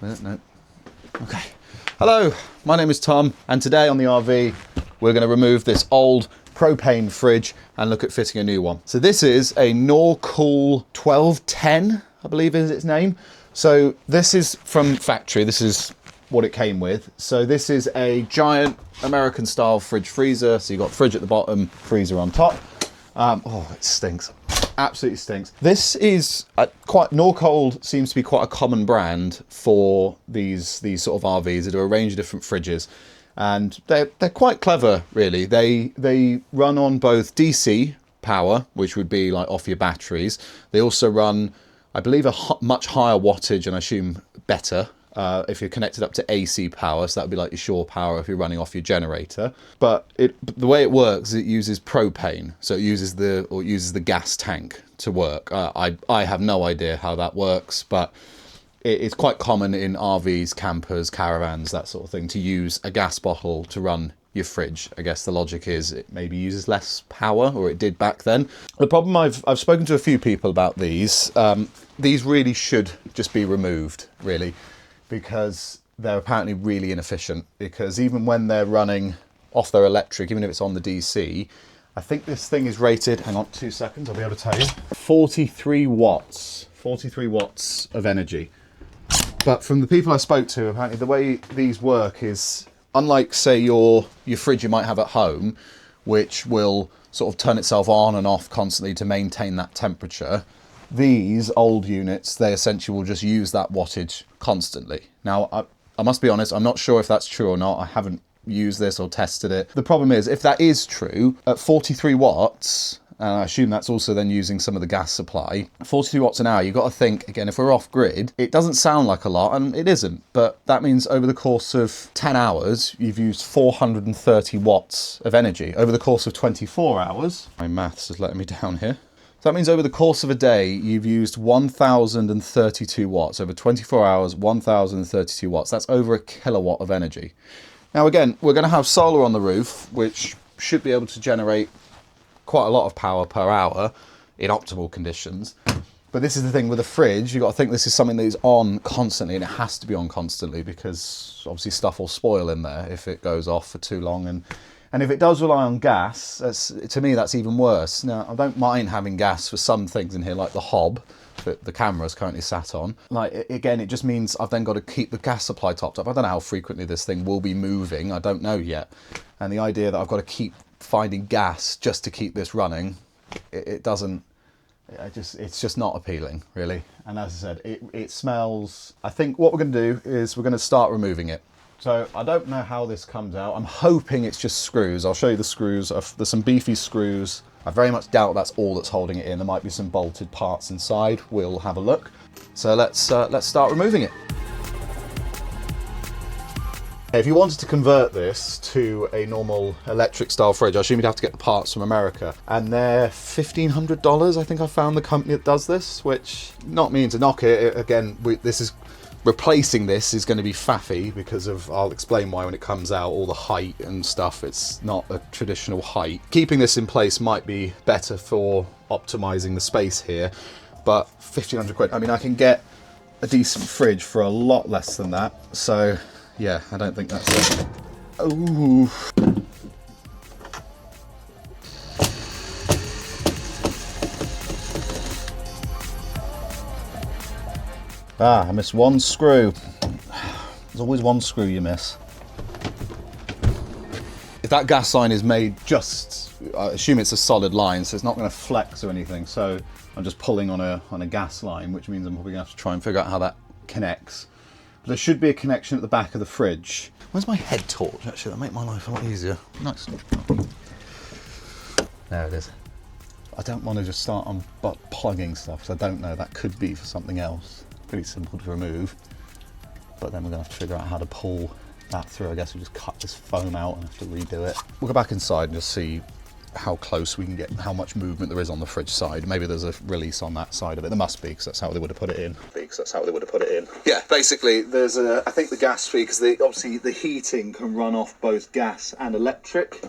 No. Okay. Hello, my name is Tom, and today on the RV, we're going to remove this old propane fridge and look at fitting a new one. So this is a Norcool 1210, I believe is its name. So this is from factory. This is what it came with. So this is a giant American style fridge freezer. So you've got fridge at the bottom, freezer on top. Oh, it stinks. Absolutely stinks. This is Norcold seems to be quite a common brand for these sort of RVs that do a range of different fridges, and they're quite clever, really. They run on both DC power, which would be like off your batteries. They also run, I believe, a much higher wattage, and I assume better. If you're connected up to AC power, so that would be like your shore power if you're running off your generator. But the way it works, it uses propane, so it uses the gas tank to work. I have no idea how that works, but it's quite common in RVs, campers, caravans, that sort of thing, to use a gas bottle to run your fridge. I guess the logic is it maybe uses less power, or it did back then. The problem, I've spoken to a few people about these. These really should just be removed, really, because they're apparently really inefficient. Because even when they're running off their electric, even if it's on the DC, I think this thing is rated, hang on 2 seconds, I'll be able to tell you, 43 watts. 43 watts of energy. But from the people I spoke to, apparently the way these work is, unlike, say, your fridge you might have at home, which will sort of turn itself on and off constantly to maintain that temperature, these old units, they essentially will just use that wattage constantly. Now, I must be honest, I'm not sure if that's true or not. I haven't used this or tested it. The problem is, if that is true, at 43 watts, and I assume that's also then using some of the gas supply, 43 watts an hour, you've got to think, again, if we're off grid, it doesn't sound like a lot, and it isn't, but that means over the course of 10 hours, you've used 430 watts of energy. Over the course of 24 hours, my maths is letting me down here. So that means over the course of a day, you've used 1,032 watts. Over 24 hours, 1,032 watts. That's over a kilowatt of energy. Now, again, we're going to have solar on the roof, which should be able to generate quite a lot of power per hour in optimal conditions. But this is the thing with a fridge, you've got to think this is something that is on constantly, and it has to be on constantly because obviously stuff will spoil in there if it goes off for too long. And if it does rely on gas, to me, that's even worse. Now, I don't mind having gas for some things in here, like the hob that the camera's currently sat on. Like, again, it just means I've then got to keep the gas supply topped up. I don't know how frequently this thing will be moving. I don't know yet. And the idea that I've got to keep finding gas just to keep this running, it's just not appealing, really. And as I said, it smells. I think what we're going to do is we're going to start removing it. So I don't know how this comes out. I'm hoping it's just screws. I'll show you the screws. There's some beefy screws. I very much doubt that's all that's holding it in. There might be some bolted parts inside. We'll have a look. So let's start removing it. If you wanted to convert this to a normal electric style fridge, I assume you'd have to get the parts from America. And they're $1,500. I think I found the company that does this, which, not meaning to knock it. Again, replacing this is going to be faffy because of, I'll explain why when it comes out, all the height and stuff. It's not a traditional height. Keeping this in place might be better for optimizing the space here, but 1,500 quid. I mean, I can get a decent fridge for a lot less than that. So yeah, I don't think that's it. Ooh. I missed one screw. There's always one screw you miss. If that gas line is made I assume it's a solid line, so it's not going to flex or anything. So I'm just pulling on a gas line, which means I'm probably going to have to try and figure out how that connects. But there should be a connection at the back of the fridge. Where's my head torch? Actually, that'll make my life a lot easier. Nice. There it is. I don't want to just start on plugging stuff, because I don't know. That could be for something else. Pretty simple to remove, but then we're going to have to figure out how to pull that through. I guess we'll just cut this foam out and have to redo it. We'll go back inside and just see how close we can get, how much movement there is on the fridge side. Maybe there's a release on that side of it. There must be, because that's how they would have put it in. Yeah, basically, there's I think the gas fee, because obviously the heating can run off both gas and electric.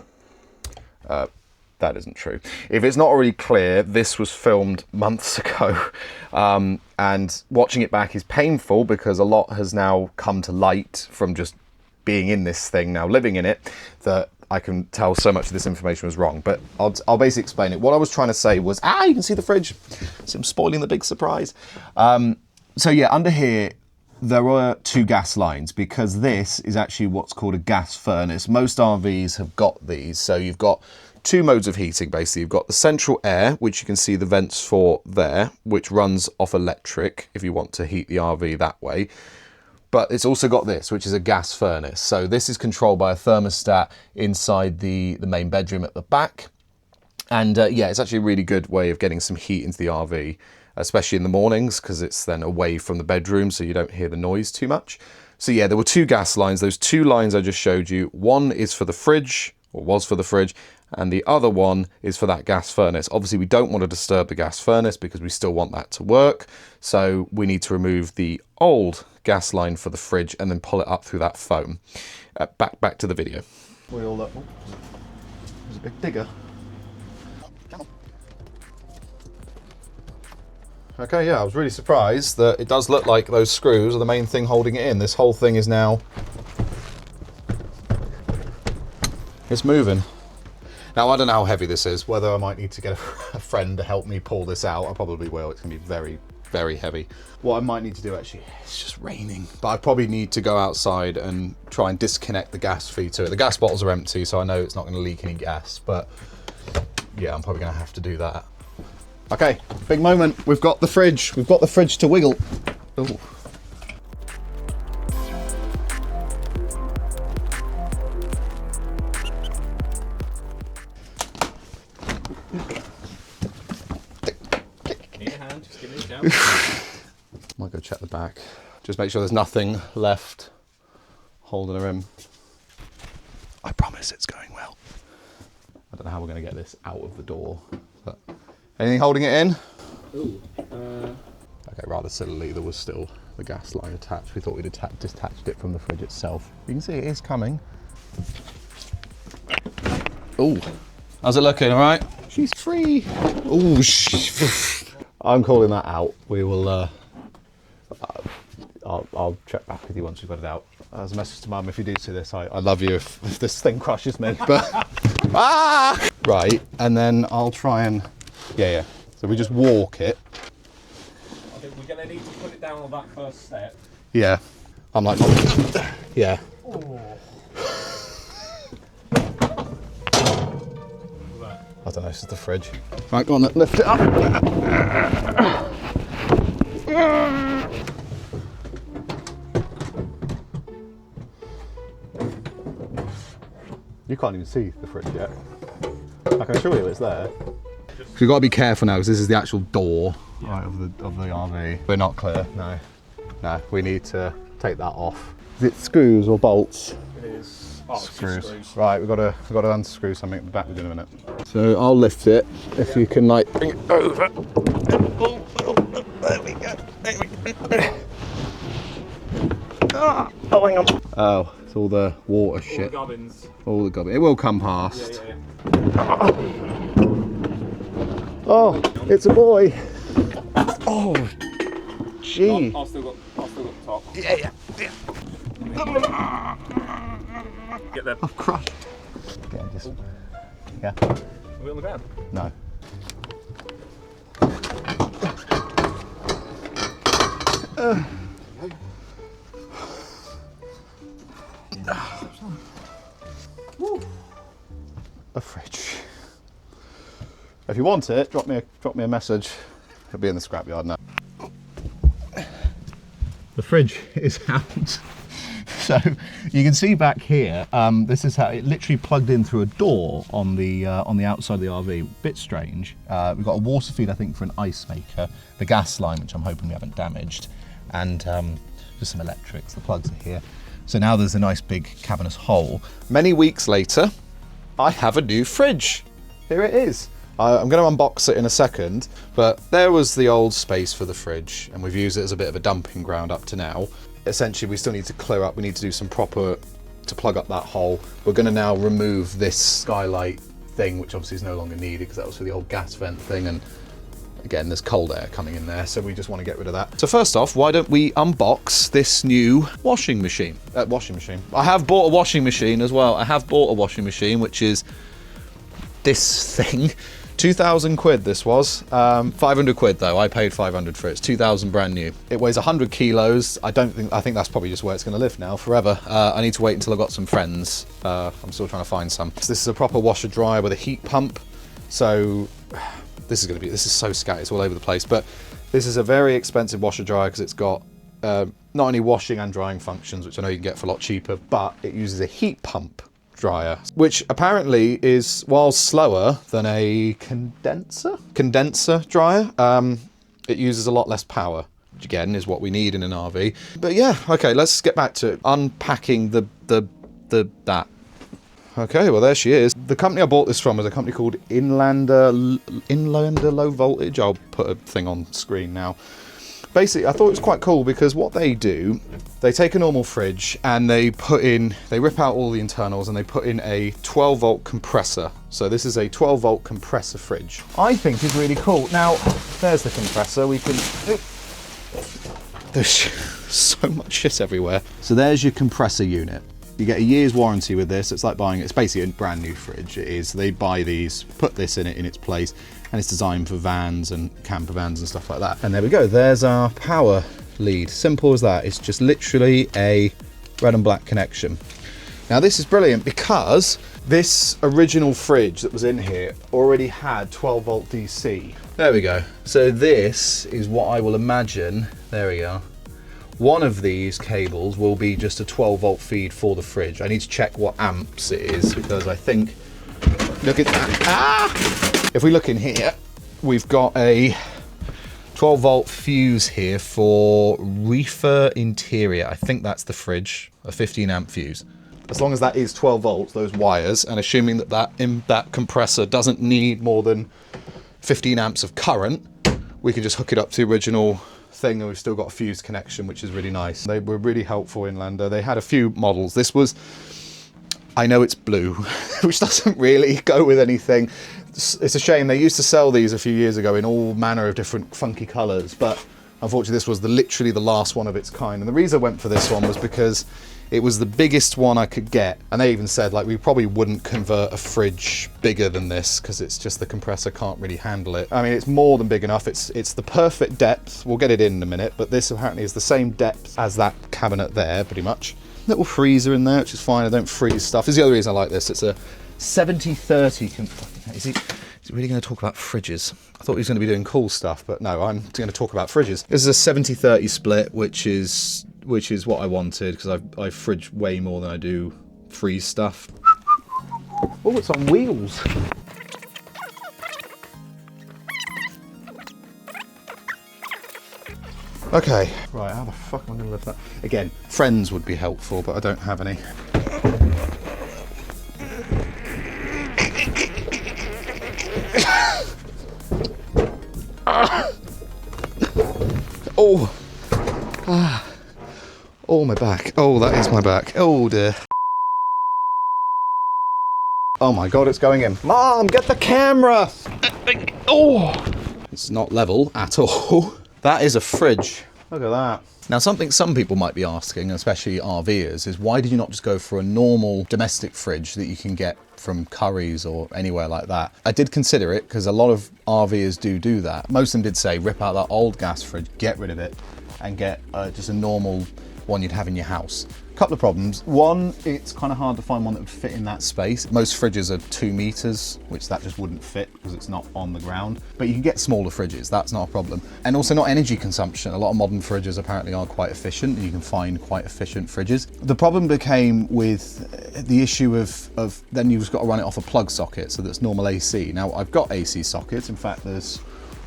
that isn't true. If it's not already clear, this was filmed months ago, and watching it back is painful because a lot has now come to light from just being in this thing, now living in it, that I can tell so much of this information was wrong. But I'll basically explain it. What I was trying to say was, you can see the fridge. So I'm spoiling the big surprise. So yeah, under here, there were 2 gas lines because this is actually what's called a gas furnace. Most RVs have got these. So you've got 2 modes of heating, basically. You've got the central air, which you can see the vents for there, which runs off electric if you want to heat the RV that way. But it's also got this, which is a gas furnace. So this is controlled by a thermostat inside the main bedroom at the back. And yeah, it's actually a really good way of getting some heat into the RV, especially in the mornings, because it's then away from the bedroom, so you don't hear the noise too much. So yeah, there were 2 gas lines. Those 2 lines I just showed you, one is for the fridge, or was for the fridge, and the other one is for that gas furnace. Obviously, we don't want to disturb the gas furnace because we still want that to work. So we need to remove the old gas line for the fridge and then pull it up through that foam. Back to the video. There's a big digger. Okay, yeah, I was really surprised that it does look like those screws are the main thing holding it in. This whole thing is now, it's moving. Now, I don't know how heavy this is, whether I might need to get a friend to help me pull this out. I probably will. It's going to be very, very heavy. What I might need to do, actually, it's just raining, but I probably need to go outside and try and disconnect the gas feed to it. The gas bottles are empty, so I know it's not going to leak any gas, but yeah, I'm probably going to have to do that. Okay, big moment. We've got the fridge. We've got the fridge to wiggle. Ooh. Might go check the back. Just make sure there's nothing left holding her in. I promise it's going well. I don't know how we're going to get this out of the door. But anything holding it in? Ooh, Okay, rather sillily, there was still the gas line attached. We thought we'd detached it from the fridge itself. You can see it is coming. Ooh, how's it looking? All right? She's free. Ooh, I'm calling that out. We will, I'll check back with you once we've got it out. As a message to Mum, if you do see this, I love you if this thing crushes me. But right, and then I'll try and, yeah. So we just walk it. I think we're going to need to put it down on that first step. Yeah. I'm like, yeah. Oh. I don't know, this is the fridge. Right, go on, lift it up. You can't even see the fridge yet. I can assure you it's there. So you've got to be careful now because this is the actual door, right, of the RV. We're not clear, no. No, we need to take that off. Is it screws or bolts? It is. Oh, screws. Right, we've got to unscrew something at the back in a minute. So I'll lift it if you can, like, bring it over. Oh, there we go. There we go. Oh, hang on. Oh, it's all the water shit. All the gubbins. All the gubbins. It will come past. Yeah. Oh, it's a boy. Oh, gee. I've still got the top. Yeah. Get there. I've crushed. Yeah. Are we on the ground? No. A fridge. If you want it, drop me a message. It'll be in the scrapyard now. The fridge is out. So you can see back here, this is how it literally plugged in through a door on the outside of the RV. Bit strange. We've got a water feed, I think, for an ice maker, the gas line, which I'm hoping we haven't damaged, and just some electrics. The plugs are here. So now there's a nice big cavernous hole. Many weeks later, I have a new fridge. Here it is. I'm going to unbox it in a second, but there was the old space for the fridge, and we've used it as a bit of a dumping ground up to now. Essentially, we still need to clear up. We need to do some proper, to plug up that hole. We're going to now remove this skylight thing, which obviously is no longer needed because that was for the old gas vent thing. And again, there's cold air coming in there, so we just want to get rid of that. So first off, why don't we unbox this new washing machine? I have bought a washing machine as well. I have bought a washing machine, which is this thing. 2,000 quid this was. 500 quid though. I paid 500 for it. It's 2,000 brand new. It weighs 100 kilos. I think that's probably just where it's going to live now forever. I need to wait until I've got some friends. I'm still trying to find some. So this is a proper washer dryer with a heat pump. So this is so scattered. It's all over the place. But this is a very expensive washer dryer because it's got not only washing and drying functions, which I know you can get for a lot cheaper, but it uses a heat pump dryer, which apparently is, while slower than a condenser dryer, it uses a lot less power, which again is what we need in an RV. But yeah, okay, let's get back to unpacking that. Okay, well there she is. The company I bought this from is a company called Inlander Low Voltage. I'll put a thing on screen now. Basically, I thought it was quite cool because what they do, they take a normal fridge and they rip out all the internals and they put in a 12 volt compressor. So this is a 12 volt compressor fridge. I think is really cool. Now, there's the compressor. There's so much shit everywhere. So there's your compressor unit. You get a year's warranty with this. It's like it's basically a brand new fridge. It is. They buy these, put this in its place, and it's designed for vans and camper vans and stuff like that. And there we go. There's our power lead. Simple as that. It's just literally a red and black connection. Now this is brilliant because this original fridge that was in here already had 12 volt DC. There we go. So this is what I will imagine. There we go. One of these cables will be just a 12 volt feed for the fridge. I need to check what amps it is because I think, look at that. If we look in here, we've got a 12 volt fuse here for reefer interior. I think that's the fridge, a 15 amp fuse. As long as that is 12 volts, those wires, and assuming that compressor doesn't need more than 15 amps of current, we can just hook it up to the original thing, and we've still got a fuse connection, which is really nice. They were really helpful in Inlander. They had a few models. This was, I know it's blue, which doesn't really go with anything. It's a shame. They used to sell these a few years ago in all manner of different funky colours, but unfortunately this was literally the last one of its kind. And the reason I went for this one was because it was the biggest one I could get. And they even said, like, we probably wouldn't convert a fridge bigger than this because it's just the compressor can't really handle it. I mean, it's more than big enough. It's the perfect depth. We'll get it in a minute, but this apparently is the same depth as that cabinet there, pretty much. Little freezer in there, which is fine. I don't freeze stuff. This is the other reason I like this. It's a 70-30. Is he really going to talk about fridges? I thought he was going to be doing cool stuff, but no, I'm going to talk about fridges. This is a 70-30 split, which is what I wanted because I fridge way more than I do freeze stuff. Oh, it's on wheels. Okay, right, how the fuck am I going to lift that? Again, friends would be helpful, but I don't have any. Oh. Oh, my back. Oh, that is my back. Oh, dear. Oh, my God, it's going in. Mom, get the camera! Oh! It's not level at all. That is a fridge. Look at that. Now, something some people might be asking, especially RVers, is why did you not just go for a normal domestic fridge that you can get from Curry's or anywhere like that? I did consider it because a lot of RVers do that. Most of them did say, rip out that old gas fridge, get rid of it, and get just a normal one you'd have in your house. A couple of problems. One, it's kind of hard to find one that would fit in that space. Most fridges are 2 meters, which that just wouldn't fit because it's not on the ground. But you can get smaller fridges, that's not a problem. And also not energy consumption. A lot of modern fridges apparently are quite efficient, and you can find quite efficient fridges. The problem became with the issue of then you've just got to run it off a plug socket, so that's normal AC. Now, I've got AC sockets. In fact, there's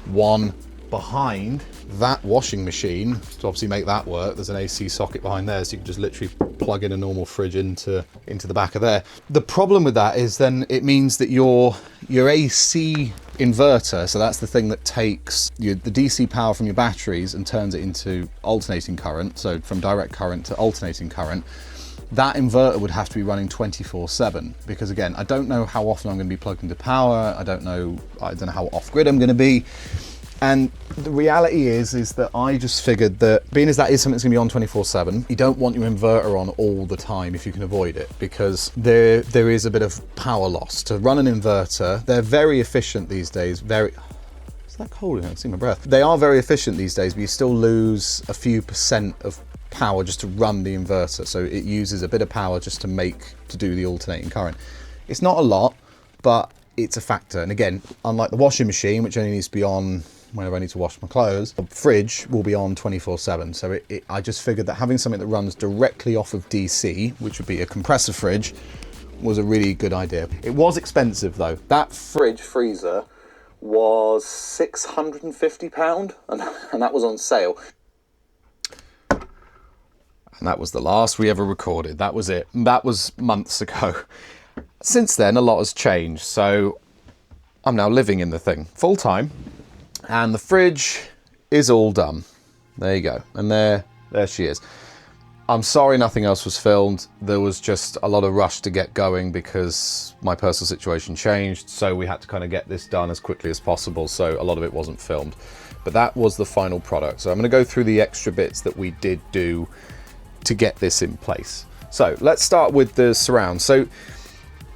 one behind that washing machine to obviously make that work. There's an AC socket behind there, so you can just literally plug in a normal fridge into the back of there. The problem with that is then it means that your AC inverter, so that's the thing that takes the DC power from your batteries and turns it into alternating current, so from direct current to alternating current, that inverter would have to be running 24/7, because again, I don't know how often I'm going to be plugged into power. I don't know how off grid I'm going to be. And the reality is that I just figured that being as that is something that's going to be on 24/7, you don't want your inverter on all the time if you can avoid it, because there is a bit of power loss. To run an inverter, they're very efficient these days. Is that cold? I can see my breath. They are very efficient these days, but you still lose a few percent of power just to run the inverter. So it uses a bit of power just to do the alternating current. It's not a lot, but it's a factor. And again, unlike the washing machine, which only needs to be on whenever I need to wash my clothes, the fridge will be on 24/7. So I just figured that having something that runs directly off of DC, which would be a compressor fridge, was a really good idea. It was expensive though. That fridge freezer was £650, and that was on sale. And that was the last we ever recorded. That was it. That was months ago. Since then, a lot has changed. So I'm now living in the thing full time. And the fridge is all done. There you go. And there she is. I'm sorry nothing else was filmed. There was just a lot of rush to get going because my personal situation changed. So we had to kind of get this done as quickly as possible. So a lot of it wasn't filmed. But that was the final product. So I'm going to go through the extra bits that we did do to get this in place. So let's start with the surround. So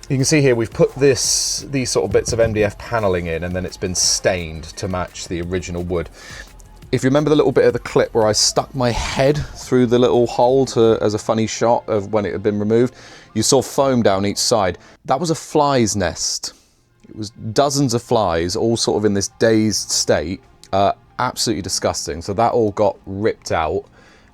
you can see here we've put these sort of bits of MDF paneling in, and then it's been stained to match the original wood. If you remember the little bit of the clip where I stuck my head through the little hole as a funny shot of when it had been removed, you saw foam down each side. That was a fly's nest. It was dozens of flies all sort of in this dazed state. Absolutely disgusting. So that all got ripped out,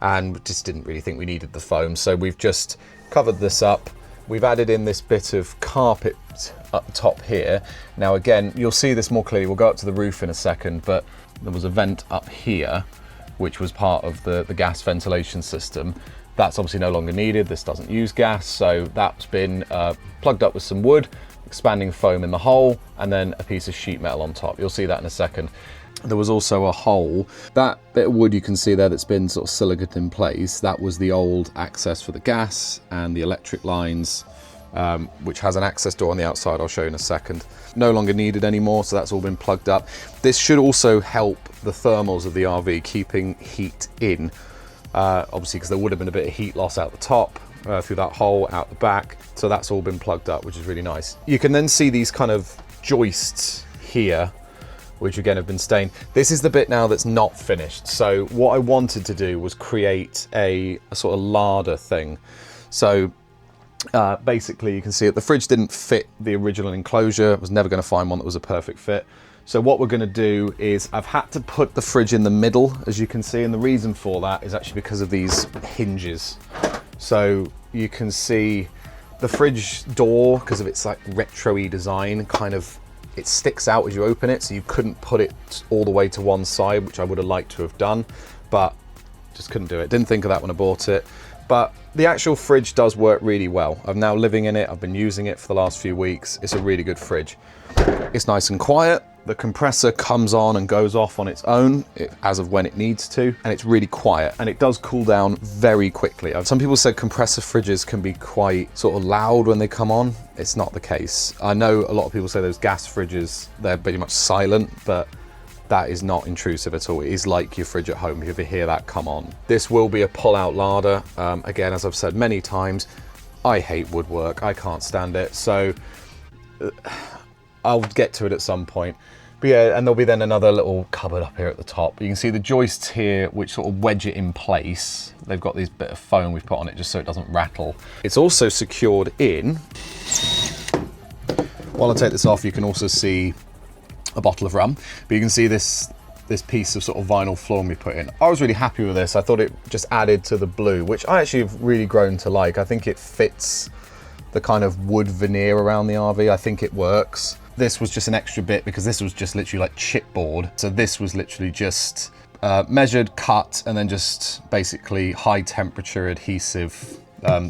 and just didn't really think we needed the foam. So we've just covered this up. We've added in this bit of carpet up the top here. Now again, you'll see this more clearly. We'll go up to the roof in a second, but there was a vent up here, which was part of the gas ventilation system. That's obviously no longer needed. This doesn't use gas. So that's been plugged up with some wood, expanding foam in the hole, and then a piece of sheet metal on top. You'll see that in a second. There was also a hole. That bit of wood you can see there that's been sort of siliconed in place, that was the old access for the gas and the electric lines, which has an access door on the outside. I'll show you in a second. No longer needed anymore, so that's all been plugged up. This should also help the thermals of the RV, keeping heat in, obviously because there would have been a bit of heat loss out the top, through that hole, out the back. So that's all been plugged up, which is really nice. You can then see these kind of joists here, which again have been stained. This is the bit now that's not finished. So what I wanted to do was create a sort of larder thing. So basically you can see it, the fridge didn't fit the original enclosure. I was never going to find one that was a perfect fit. So what we're going to do is I've had to put the fridge in the middle, as you can see, and the reason for that is actually because of these hinges. So you can see the fridge door, because of its like retro-y design, kind of it sticks out as you open it, so you couldn't put it all the way to one side, which I would have liked to have done, but just couldn't do it. Didn't think of that when I bought it. But the actual fridge does work really well. I'm now living in it. I've been using it for the last few weeks. It's a really good fridge. It's nice and quiet. The compressor comes on and goes off on its own as of when it needs to, and it's really quiet, and it does cool down very quickly. Some people said compressor fridges can be quite sort of loud when they come on. It's not the case. I know a lot of people say those gas fridges, they're pretty much silent, but that is not intrusive at all. It is like your fridge at home if you ever hear that come on. This will be a pull-out larder. Again, as I've said many times, I hate woodwork. I can't stand it. So I'll get to it at some point. But yeah, and there'll be then another little cupboard up here at the top. You can see the joists here, which sort of wedge it in place. They've got this bit of foam we've put on it just so it doesn't rattle. It's also secured in. While I take this off, you can also see a bottle of rum. But you can see this piece of sort of vinyl flooring we put in. I was really happy with this. I thought it just added to the blue, which I actually have really grown to like. I think it fits the kind of wood veneer around the RV. I think it works. This was just an extra bit because this was just literally like chipboard. So this was literally just measured, cut, and then just basically high temperature adhesive,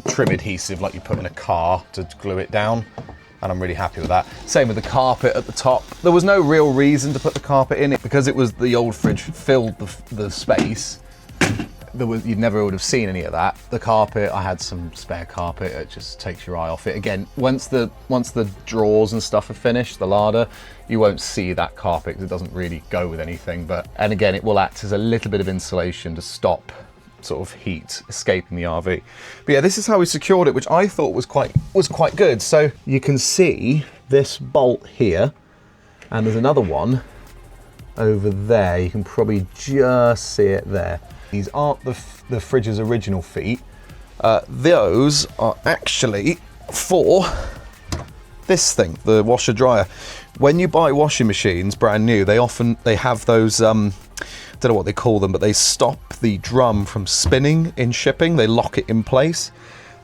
trim adhesive like you put in a car to glue it down. And I'm really happy with that. Same with the carpet at the top. There was no real reason to put the carpet in it because it was the old fridge filled the space. you never would have seen any of that. The carpet, I had some spare carpet. It just takes your eye off it. Again, once the drawers and stuff are finished, the larder, you won't see that carpet because it doesn't really go with anything. And again, it will act as a little bit of insulation to stop sort of heat escaping the RV. But yeah, this is how we secured it, which I thought was quite good. So you can see this bolt here, and there's another one over there. You can probably just see it there. These aren't the fridge's original feet. Those are actually for this thing, the washer dryer. When you buy washing machines brand new, they have those, I don't know what they call them, but they stop the drum from spinning in shipping. They lock it in place.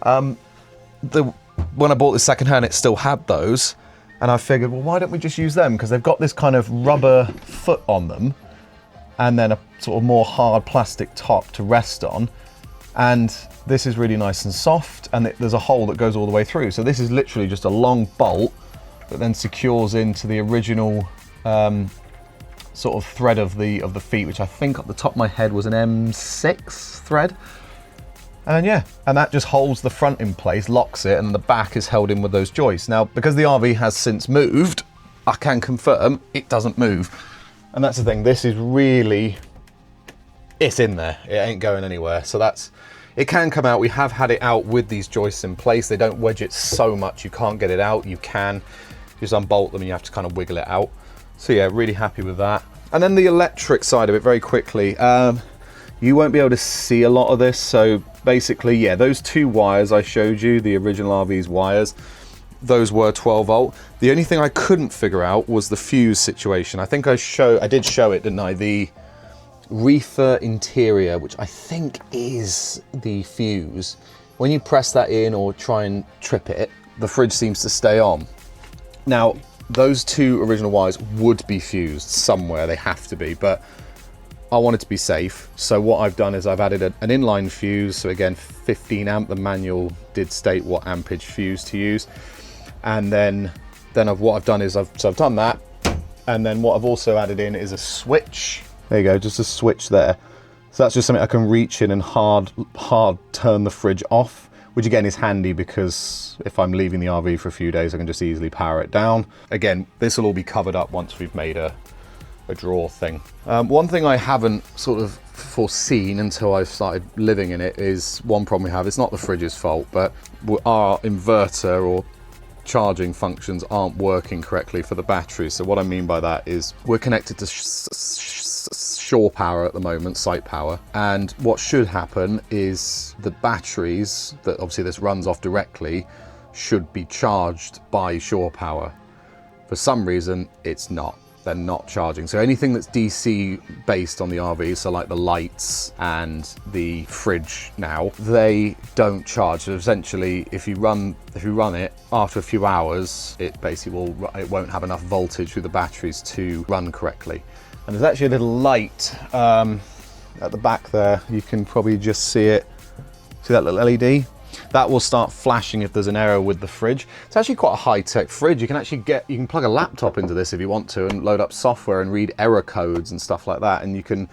When I bought this secondhand, it still had those. And I figured, well, why don't we just use them? Because they've got this kind of rubber foot on them and then a sort of more hard plastic top to rest on. And this is really nice and soft, and there's a hole that goes all the way through. So this is literally just a long bolt that then secures into the original sort of thread of the feet, which I think at the top of my head was an M6 thread. And yeah, and that just holds the front in place, locks it, and the back is held in with those joists. Now, because the RV has since moved, I can confirm it doesn't move. And that's the thing, this is really, it's in there. It ain't going anywhere. So it can come out. We have had it out with these joists in place. They don't wedge it so much you can't get it out. You can just unbolt them and you have to kind of wiggle it out. So yeah, really happy with that. And then the electric side of it very quickly. You won't be able to see a lot of this. So basically, yeah, those two wires I showed you, the original RV's wires, those were 12 volt. The only thing I couldn't figure out was the fuse situation. I think I did show it, didn't I? The reefer interior, which I think is the fuse. When you press that in or try and trip it, the fridge seems to stay on. Now, those two original wires would be fused somewhere, they have to be, but I wanted to be safe. So what I've done is I've added an inline fuse. So again, 15 amp, the manual did state what ampage fuse to use. And then what I've done is I've done that. And then what I've also added in is a switch. There you go, just a switch there. So that's just something I can reach in and hard turn the fridge off, which again is handy because if I'm leaving the RV for a few days, I can just easily power it down. Again, this will all be covered up once we've made a drawer thing. One thing I haven't sort of foreseen until I've started living in it is one problem we have. It's not the fridge's fault, but our inverter or charging functions aren't working correctly for the battery. So what I mean by that is we're connected to shore power at the moment, site power, and what should happen is the batteries that obviously this runs off directly should be charged by shore power. For some reason it's not. They're not charging. So anything that's DC based on the RV, so like the lights and the fridge now, they don't charge. So essentially, if you run it after a few hours, it won't have enough voltage through the batteries to run correctly. And there's actually a little light at the back there. You can probably just see it. See that little LED? That will start flashing if there's an error with the fridge. It's actually quite a high-tech fridge. You can plug a laptop into this if you want to and load up software and read error codes and stuff like that. And you can,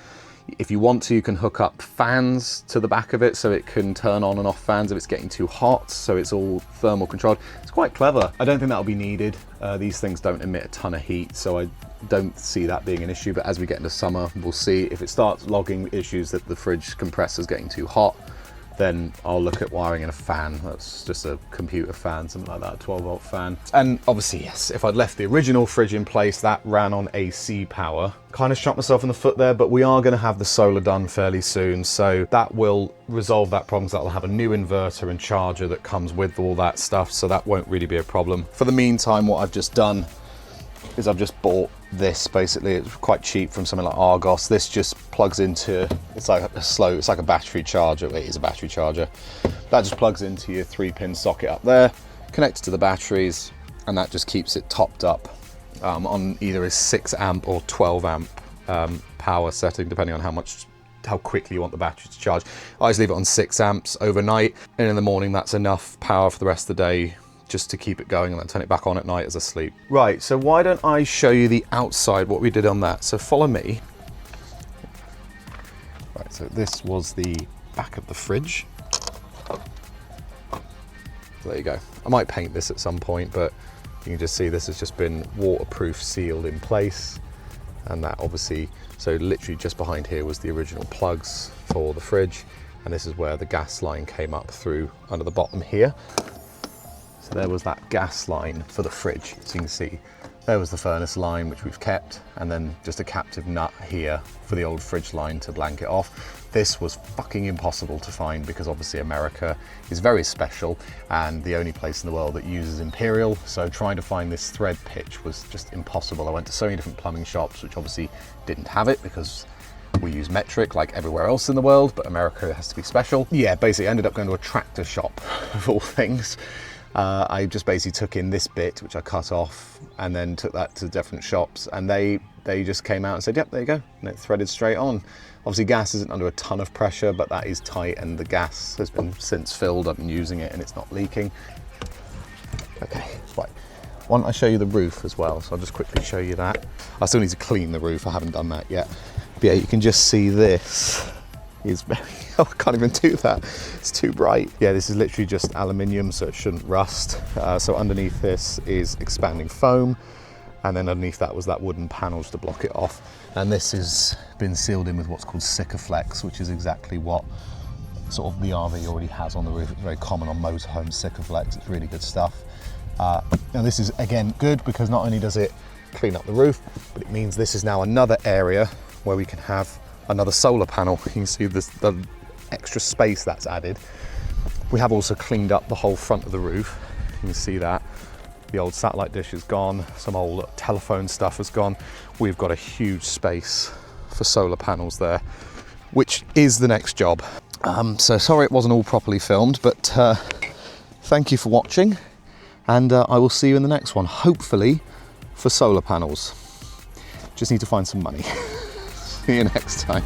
if you want to, you can hook up fans to the back of it so it can turn on and off fans if it's getting too hot, so it's all thermal controlled. It's quite clever. I don't think that'll be needed. These things don't emit a ton of heat, so I don't see that being an issue. But as we get into summer, we'll see. If it starts logging issues that the fridge compressor's getting too hot, then I'll look at wiring in a fan. That's just a computer fan, something like that, a 12 volt fan. And obviously, yes, if I'd left the original fridge in place, that ran on AC power. Kind of shot myself in the foot there, but we are gonna have the solar done fairly soon. So that will resolve that problem. That'll have a new inverter and charger that comes with all that stuff. So that won't really be a problem. For the meantime, what I've just done is I've just bought this. Basically, it's quite cheap from something like Argos. This just plugs into, it's like a battery charger. It is a battery charger. That just plugs into your 3-pin socket up there, connected to the batteries, and that just keeps it topped up on either a 6 amp or 12 amp power setting, depending on how quickly you want the battery to charge. I just leave it on 6 amps overnight, and in the morning that's enough power for the rest of the day just to keep it going, and then turn it back on at night as I sleep. Right, so why don't I show you the outside, what we did on that. So follow me. Right, so this was the back of the fridge. So there you go. I might paint this at some point, but you can just see this has just been waterproof sealed in place. And that obviously, so literally just behind here was the original plugs for the fridge. And this is where the gas line came up through under the bottom here. So there was that gas line for the fridge. So you can see there was the furnace line, which we've kept, and then just a captive nut here for the old fridge line to blank it off. This was fucking impossible to find because obviously America is very special and the only place in the world that uses Imperial. So trying to find this thread pitch was just impossible. I went to so many different plumbing shops, which obviously didn't have it because we use metric like everywhere else in the world, but America has to be special. Yeah, basically I ended up going to a tractor shop of all things. I just basically took in this bit, which I cut off, and then took that to different shops, and they just came out and said, yep, there you go, and it threaded straight on. Obviously gas isn't under a ton of pressure, but that is tight, and the gas has been since filled. I've been using it and it's not leaking. Okay, right. Why don't I show you the roof as well? So I'll just quickly show you that. I still need to clean the roof, I haven't done that yet. But yeah, you can just see this is very, oh, I can't even do that. It's too bright. Yeah, this is literally just aluminium, so it shouldn't rust. So underneath this is expanding foam, and then underneath that was that wooden panels to block it off. And this has been sealed in with what's called Sikaflex, which is exactly what sort of the RV already has on the roof. It's very common on motorhome, Sikaflex. It's really good stuff. Now this is again good because not only does it clean up the roof, but it means this is now another area where we can have another solar panel. You can see the extra space that's added. We have also cleaned up the whole front of the roof. You can see that. The old satellite dish is gone. Some old telephone stuff has gone. We've got a huge space for solar panels there, which is the next job. So sorry it wasn't all properly filmed, but thank you for watching. And I will see you in the next one, hopefully for solar panels. Just need to find some money. See you next time.